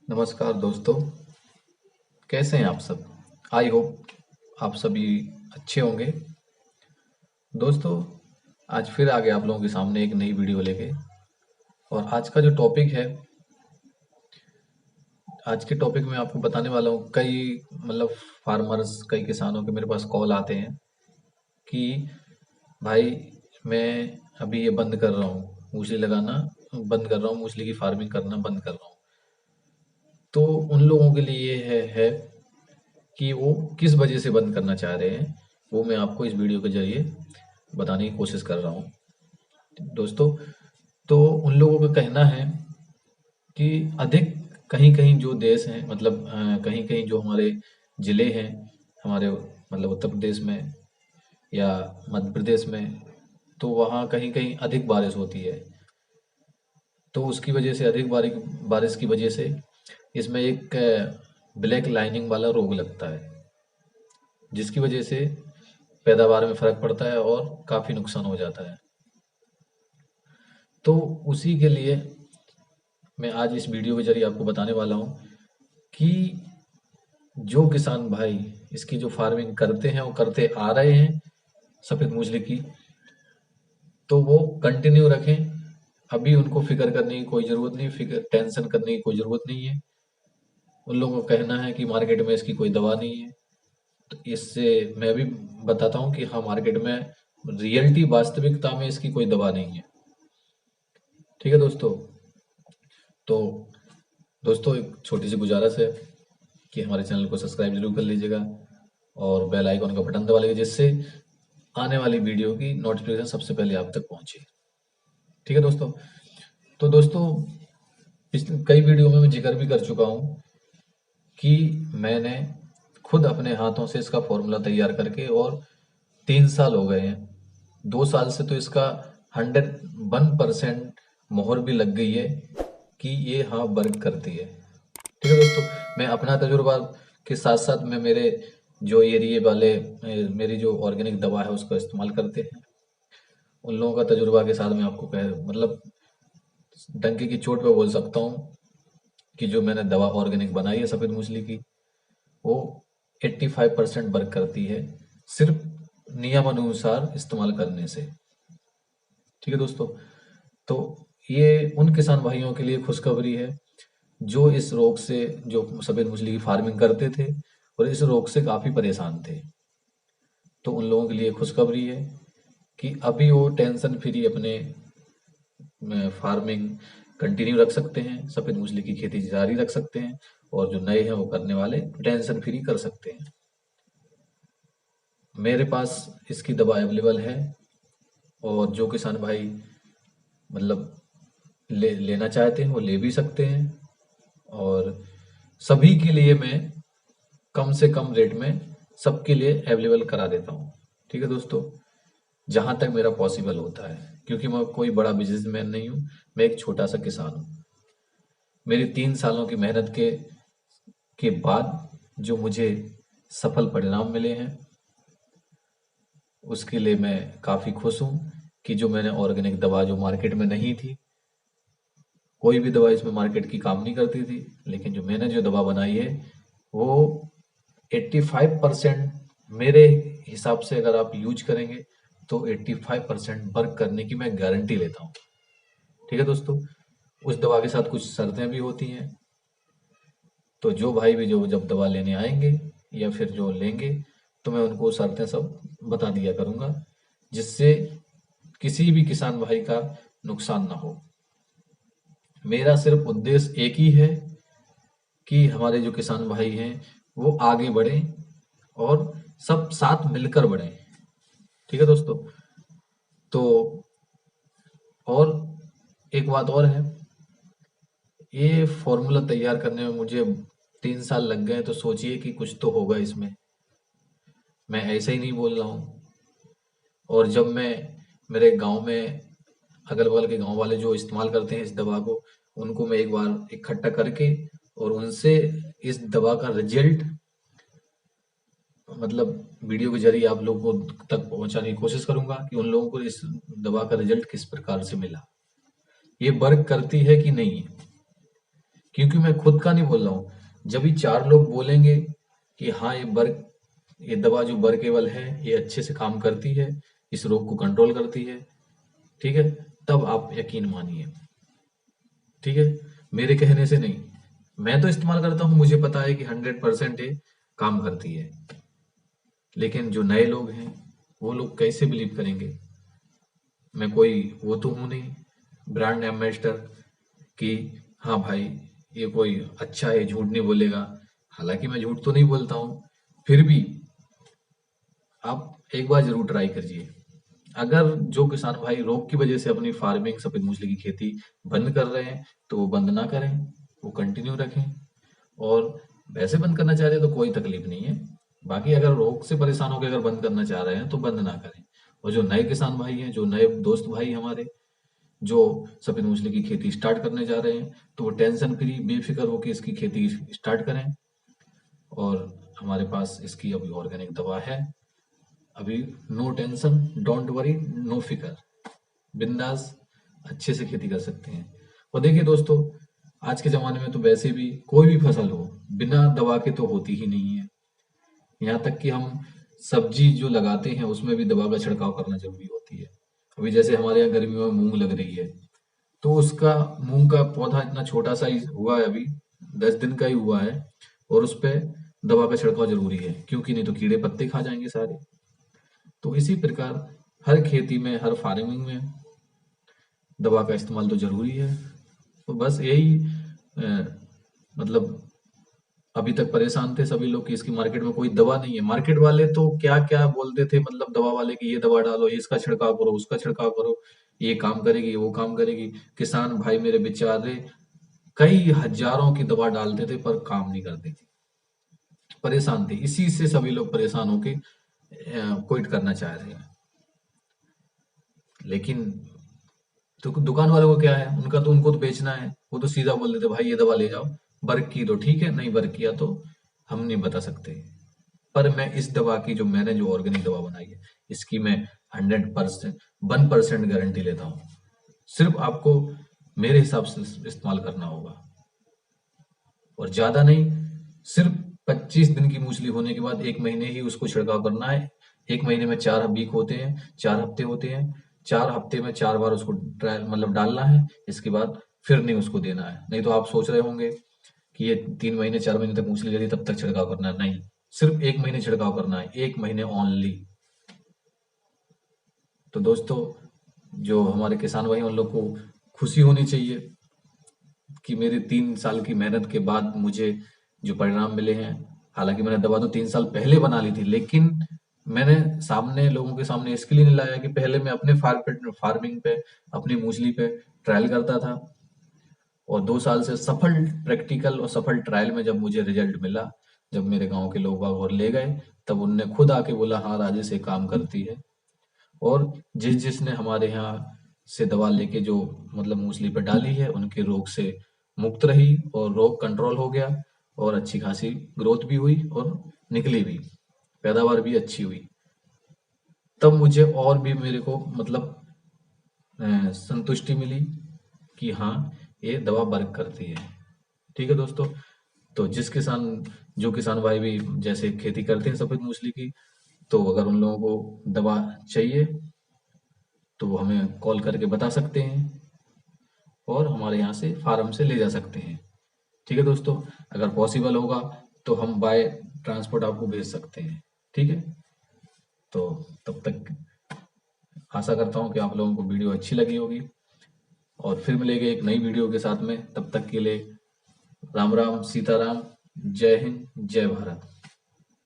नमस्कार दोस्तों, कैसे हैं आप सब? आई होप आप सभी अच्छे होंगे। दोस्तों, आज फिर आ गए आप लोगों के सामने एक नई वीडियो लेके। और आज का जो टॉपिक है, आज के टॉपिक में आपको बताने वाला हूँ। कई फार्मर्स, कई किसानों के मेरे पास कॉल आते हैं कि भाई, मैं अभी ये बंद कर रहा हूँ, मूसली लगाना बंद कर रहा हूँ, मूसली की फार्मिंग करना बंद कर रहा हूँ। तो उन लोगों के लिए ये है कि वो किस वजह से बंद करना चाह रहे हैं, वो मैं आपको इस वीडियो के ज़रिए बताने की कोशिश कर रहा हूँ। दोस्तों, तो उन लोगों का कहना है कि अधिक कहीं-कहीं जो देश हैं, कहीं-कहीं जो हमारे ज़िले हैं, हमारे उत्तर प्रदेश में या मध्य प्रदेश में, तो वहाँ कहीं-कहीं अधिक बारिश होती है। तो उसकी वजह से अधिक बारिश की वजह से इसमें एक ब्लैक लाइनिंग वाला रोग लगता है, जिसकी वजह से पैदावार में फ़र्क पड़ता है और काफ़ी नुकसान हो जाता है। तो उसी के लिए मैं आज इस वीडियो के ज़रिए आपको बताने वाला हूँ कि जो किसान भाई इसकी जो फार्मिंग करते हैं, वो करते आ रहे हैं सफ़ेद मूसली की, तो वो कंटिन्यू रखें। अभी उनको फ़िक्र करने की कोई ज़रूरत नहीं, टेंशन करने की कोई ज़रूरत नहीं है। उन लोगों का कहना है कि मार्केट में इसकी कोई दवा नहीं है। तो इससे मैं भी बताता हूँ कि हाँ, मार्केट में रियलिटी, वास्तविकता में इसकी कोई दवा नहीं है। ठीक है दोस्तों? तो दोस्तों, एक छोटी सी गुजारिश है कि हमारे चैनल को सब्सक्राइब जरूर कर लीजिएगा और बेल आइकन का बटन दबा लीजिए, जिससे आने वाली वीडियो की नोटिफिकेशन सबसे पहले आप तक पहुंचे। ठीक है दोस्तों? तो दोस्तों, पिछले कई वीडियो में मैं जिक्र भी कर चुका हूं कि मैंने खुद अपने हाथों से इसका फॉर्मूला तैयार करके, और 3 साल हो गए हैं। 2 साल से तो इसका 101% मोहर भी लग गई है कि ये हाँ वर्क करती है। ठीक है दोस्तों, मैं अपना तजुर्बा के साथ साथ में मेरे जो एरिए वाले मेरी जो ऑर्गेनिक दवा है उसका इस्तेमाल करते हैं, उन लोगों का तजुर्बा के साथ मैं आपको डंके की चोट पे बोल सकता हूँ कि जो मैंने दवा ऑर्गेनिक बनाई है सफ़ेद मूसली की, वो 85% वर्क करती है, सिर्फ नियम अनुसार इस्तेमाल करने से। ठीक है दोस्तों? तो ये उन किसान भाइयों के लिए खुशखबरी है जो इस रोग से, जो सफ़ेद मछली की फार्मिंग करते थे और इस रोग से काफ़ी परेशान थे। तो उन लोगों के लिए खुशखबरी है कि अभी वो टेंशन फ्री अपने फार्मिंग कंटिन्यू रख सकते हैं, सफ़ेद मछली की खेती जारी रख सकते हैं, और जो नए हैं वो करने वाले टेंशन फ्री कर सकते हैं। मेरे पास इसकी दवा अवेलेबल है, और जो किसान भाई मतलब लेना चाहते हैं वो ले भी सकते हैं। और सभी के लिए मैं कम से कम रेट में सबके लिए अवेलेबल करा देता हूँ। ठीक है दोस्तों? जहाँ तक मेरा पॉसिबल होता है, क्योंकि मैं कोई बड़ा बिजनेसमैन नहीं हूँ, मैं एक छोटा सा किसान हूँ। मेरी 3 सालों की मेहनत के बाद जो मुझे सफल परिणाम मिले हैं, उसके लिए मैं काफ़ी खुश हूँ कि जो मैंने ऑर्गेनिक दवा, जो मार्केट में नहीं थी, कोई भी दवा इसमें मार्केट की काम नहीं करती थी, लेकिन जो मैंने जो दवा बनाई है वो 85% मेरे हिसाब से अगर आप यूज करेंगे तो 85% वर्क करने की मैं गारंटी लेता हूँ। ठीक है दोस्तों? उस दवा के साथ कुछ शर्तें भी होती हैं, तो जो भाई भी जो जब दवा लेने आएंगे या फिर जो लेंगे, तो मैं उनको शर्तें सब बता दिया करूँगा, जिससे किसी भी किसान भाई का नुकसान ना हो। मेरा सिर्फ उद्देश्य एक ही है कि हमारे जो किसान भाई हैं वो आगे बढ़ें और सब साथ मिलकर बढ़ें। ठीक है दोस्तों? तो और एक बात और है, ये फॉर्मूला तैयार करने में मुझे 3 साल लग गए, तो सोचिए कि कुछ तो होगा इसमें। मैं ऐसे ही नहीं बोल रहा हूँ। और जब मैं मेरे गांव में, अगल बगल के गांव वाले जो इस्तेमाल करते हैं इस दवा को, उनको मैं एक बार इकट्ठा करके और उनसे इस दवा का रिजल्ट वीडियो के जरिए आप लोगों को तक पहुंचाने की कोशिश करूंगा कि उन लोगों को इस दवा का रिजल्ट किस प्रकार से मिला, ये वर्क करती है कि नहीं। क्योंकि मैं खुद का नहीं बोल रहा हूँ। जब भी 4 लोग बोलेंगे कि हाँ ये दवा जो बरकेबल है ये अच्छे से काम करती है, इस रोग को कंट्रोल करती है, ठीक है, तब आप यकीन मानिए। ठीक है, मेरे कहने से नहीं। मैं तो इस्तेमाल करता हूँ, मुझे पता है कि 100% ये काम करती है। लेकिन जो नए लोग हैं वो लोग कैसे बिलीव करेंगे? मैं कोई वो तो हूँ नहीं ब्रांड एम्बेसडर कि हाँ भाई ये कोई अच्छा है, झूठ नहीं बोलेगा। हालांकि मैं झूठ तो नहीं बोलता हूँ, फिर भी आप एक बार जरूर ट्राई करिए। अगर जो किसान भाई रोग की वजह से अपनी फार्मिंग सफेद मूंगफली की खेती बंद कर रहे हैं तो वो बंद ना करें, वो कंटिन्यू रखें। और वैसे बंद करना चाह रहे हैं तो कोई तकलीफ नहीं है। बाकी अगर रोग से परेशान होकर अगर बंद करना चाह रहे हैं तो बंद ना करें। और जो नए किसान भाई हैं, जो नए दोस्त भाई हमारे, जो सफेद मूंगफली की खेती स्टार्ट करने जा रहे हैं, तो वो टेंशन फ्री बेफिक्र होकर इसकी खेती स्टार्ट करें। और हमारे पास इसकी अभी ऑर्गेनिक दवा है। अभी no tension, don't worry, no फिकर, बिंदास अच्छे से खेती कर सकते हैं। और देखिए दोस्तों, आज के ज़माने में तो वैसे भी कोई भी फसल हो बिना दवा के तो होती ही नहीं है। यहाँ तक कि हम सब्जी जो लगाते हैं उसमें भी दवा का छिड़काव करना जरूरी होती है। अभी जैसे हमारे यहाँ गर्मियों में मूंग लग रही है, तो उसका मूंग का पौधा इतना छोटा सा ही हुआ है, अभी 10 दिन का ही हुआ है, और उस पे दवा का छिड़काव जरूरी है, क्योंकि नहीं तो कीड़े पत्ते खा जाएंगे सारे। तो इसी प्रकार हर खेती में, हर फार्मिंग में दवा का इस्तेमाल तो जरूरी है। तो बस यही मतलब अभी तक परेशान थे सभी लोग कि इसकी मार्केट में कोई दवा नहीं है। मार्केट वाले तो क्या क्या बोलते थे, मतलब दवा वाले कि ये दवा डालो, इसका छिड़काव करो, उसका छिड़काव करो, ये काम करेगी, वो काम करेगी। किसान भाई मेरे बेचारे कई हजारों की दवा डालते थे पर काम नहीं करती थी, परेशान थे। इसी से सभी लोग परेशान होके क्विट करना चाह रहे हैं। लेकिन तो दुकान वालों को क्या है, उनको तो बेचना है। वो तो सीधा बोल देते भाई ये दवा ले जाओ, वर्क की तो ठीक है, नहीं वर्क किया तो हम नहीं बता सकते। पर मैं इस दवा की, जो मैंने जो ऑर्गेनिक दवा बनाई है, इसकी मैं 100% 1% गारंटी लेता हूँ। सिर्फ आपको मेरे हिसाब से इस्तेमाल करना होगा, और ज्यादा नहीं। सिर्फ 25 दिन की मूसली होने के बाद 1 महीने ही उसको छिड़काव करना है। 1 महीने में 4 वीक होते हैं, 4 हफ्ते होते हैं। 4 हफ्ते में 4 बार उसको ट्रायल मतलब डालना है। इसके बाद फिर नहीं उसको देना है। नहीं तो आप सोच रहे होंगे कि ये 3 महीने 4 महीने तक मूसली लगी तब तक छिड़काव करना है, नहीं। सिर्फ 1 महीने छिड़काव करना है, 1 महीने ओनली। तो दोस्तों, जो हमारे किसान भाई उन लोग को खुशी होनी चाहिए कि मेरे 3 साल की मेहनत के बाद मुझे जो परिणाम मिले हैं। हालांकि मैंने दवा तो 3 साल पहले बना ली थी, लेकिन मैंने सामने लोगों के सामने इसके लिए नहीं लाया कि पहले मैं अपने फार्मिंग पे, अपनी मूसली पे ट्रायल करता था। और 2 साल से सफल प्रैक्टिकल और सफल ट्रायल में जब मुझे रिजल्ट मिला, जब मेरे गांव के लोग बाग और ले गए, तब उनने खुद आके बोला हाँ राजेश ये काम करती है। और जिसने हमारे यहाँ से दवा लेके जो मतलब मूसली पे डाली है, उनके रोग से मुक्त रही और रोग कंट्रोल हो गया, और अच्छी खासी ग्रोथ भी हुई और निकली भी, पैदावार भी अच्छी हुई। तब मुझे और भी मेरे को मतलब संतुष्टि मिली कि हाँ ये दवा वर्क करती है। ठीक है दोस्तों, तो जो किसान भाई भी जैसे खेती करते हैं सफेद मूसली की, तो अगर उन लोगों को दवा चाहिए तो वो हमें कॉल करके बता सकते हैं, और हमारे यहाँ से फार्म से ले जा सकते हैं। ठीक है दोस्तों, अगर पॉसिबल होगा तो हम बाय ट्रांसपोर्ट आपको भेज सकते हैं। ठीक है, तो तब तक आशा करता हूँ कि आप लोगों को वीडियो अच्छी लगी होगी, और फिर मिलेंगे एक नई वीडियो के साथ में। तब तक के लिए राम राम, सीताराम, जय हिंद, जय भारत।